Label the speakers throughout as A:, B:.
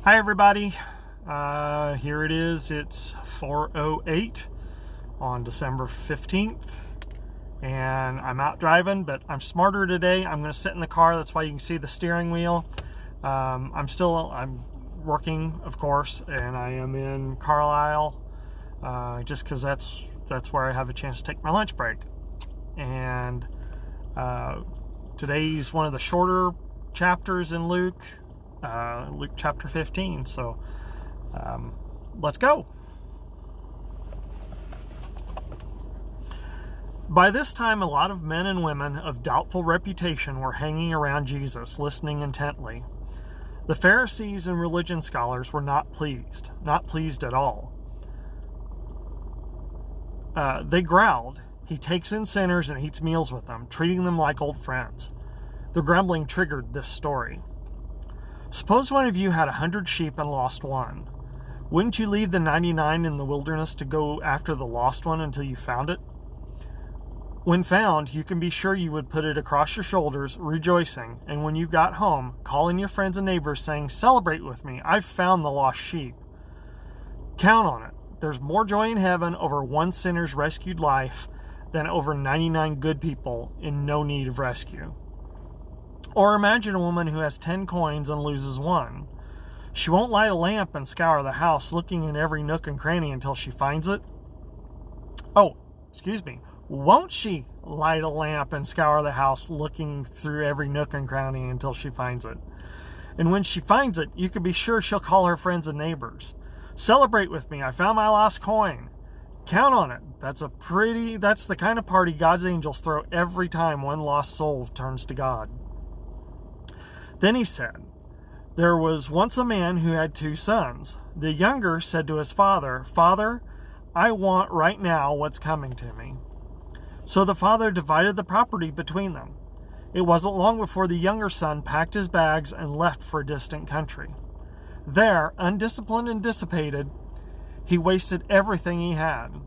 A: Hi everybody, here it is. It's 4:08 on December 15th, and I'm out driving, but I'm smarter today. I'm going to sit in the car. That's why you can see the steering wheel. I'm working, of course, and I am in Carlisle, just because that's where I have a chance to take my lunch break. And today's one of the shorter chapters in Luke chapter 15. So let's go. By this time, a lot of men and women of doubtful reputation were hanging around Jesus, listening intently. The Pharisees and religion scholars were not pleased at all. They growled, "He takes in sinners and eats meals with them, treating them like old friends." The grumbling triggered this story. Suppose one of you had 100 sheep and lost one. Wouldn't you leave the 99 in the wilderness to go after the lost one until you found it? When found, you can be sure you would put it across your shoulders, rejoicing, and when you got home, call in your friends and neighbors saying, "Celebrate with me, I've found the lost sheep." Count on it. There's more joy in heaven over one sinner's rescued life than over 99 good people in no need of rescue. Or imagine a woman who has 10 coins and loses one. She won't light a lamp and scour the house, looking in every nook and cranny until she finds it. Won't she light a lamp and scour the house, looking through every nook and cranny until she finds it? And when she finds it, you can be sure she'll call her friends and neighbors. "Celebrate with me, I found my lost coin." Count on it. That's the kind of party God's angels throw every time one lost soul turns to God. Then he said, "There was once a man who had 2 sons. The younger said to his father, 'Father, I want right now what's coming to me.' So the father divided the property between them. It wasn't long before the younger son packed his bags and left for a distant country. There, undisciplined and dissipated, he wasted everything he had.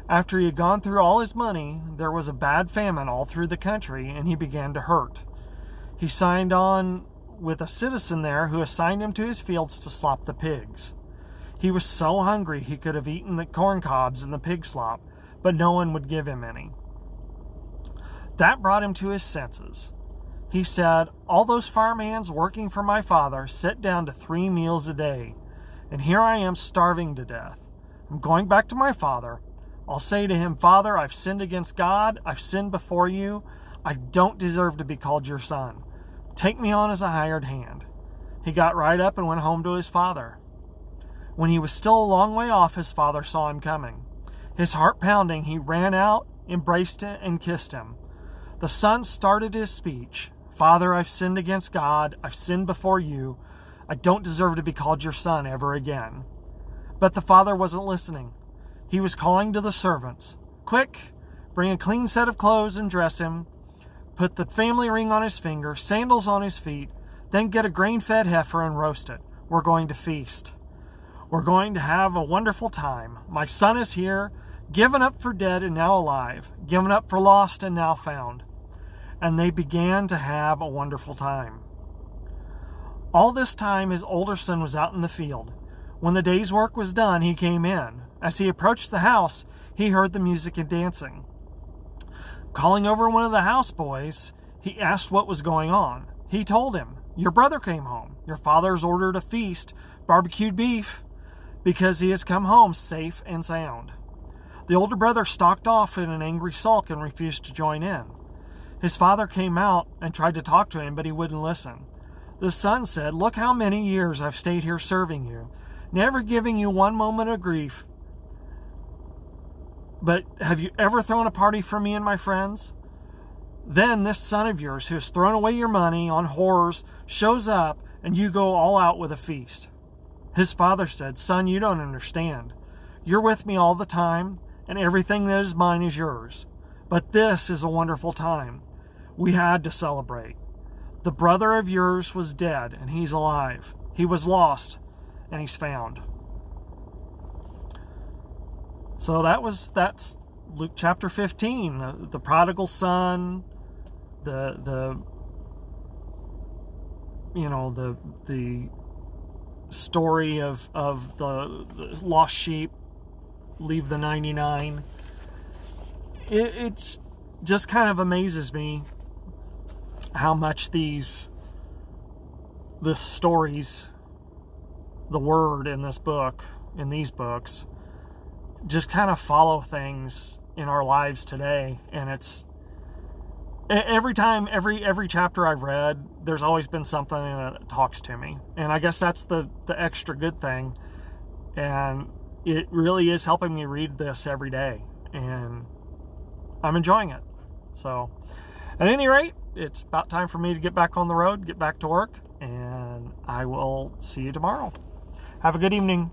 A: After he had gone through all his money, there was a bad famine all through the country, and he began to hurt. He signed on with a citizen there who assigned him to his fields to slop the pigs. He was so hungry he could have eaten the corn cobs and the pig slop, but no one would give him any. That brought him to his senses. He said, 'All those farmhands working for my father sit down to 3 meals a day, and here I am starving to death. I'm going back to my father. I'll say to him, "Father, I've sinned against God. I've sinned before you. I don't deserve to be called your son. Take me on as a hired hand." He got right up and went home to his father. When he was still a long way off, his father saw him coming. His heart pounding, he ran out, embraced him, and kissed him. The son started his speech. "Father, I've sinned against God. I've sinned before you. I don't deserve to be called your son ever again." But the father wasn't listening. He was calling to the servants, "Quick, bring a clean set of clothes and dress him. Put the family ring on his finger, sandals on his feet, then get a grain-fed heifer and roast it. We're going to feast. We're going to have a wonderful time. My son is here, given up for dead and now alive, given up for lost and now found." And they began to have a wonderful time. All this time his older son was out in the field. When the day's work was done, he came in. As he approached the house, he heard the music and dancing. Calling over one of the houseboys, he asked what was going on. He told him, "Your brother came home. Your father's ordered a feast, barbecued beef, because he has come home safe and sound." The older brother stalked off in an angry sulk and refused to join in. His father came out and tried to talk to him, but he wouldn't listen. The son said, "Look how many years I've stayed here serving you, never giving you one moment of grief. But have you ever thrown a party for me and my friends? Then this son of yours, who has thrown away your money on whores, shows up, and you go all out with a feast." His father said, "Son, you don't understand. You're with me all the time, and everything that is mine is yours. But this is a wonderful time. We had to celebrate. The brother of yours was dead, and he's alive. He was lost, and he's found." So that's Luke chapter 15. The prodigal son, the story of the lost sheep leave the 99. It's just kind of amazes me how much the stories, the word in this book, in these books, just kind of follow things in our lives today. And it's every time, every chapter I've read, there's always been something in it that talks to me. And I guess that's the extra good thing. And it really is helping me read this every day. And I'm enjoying it. So, at any rate, it's about time for me to get back on the road, get back to work, and I will see you tomorrow. Have a good evening.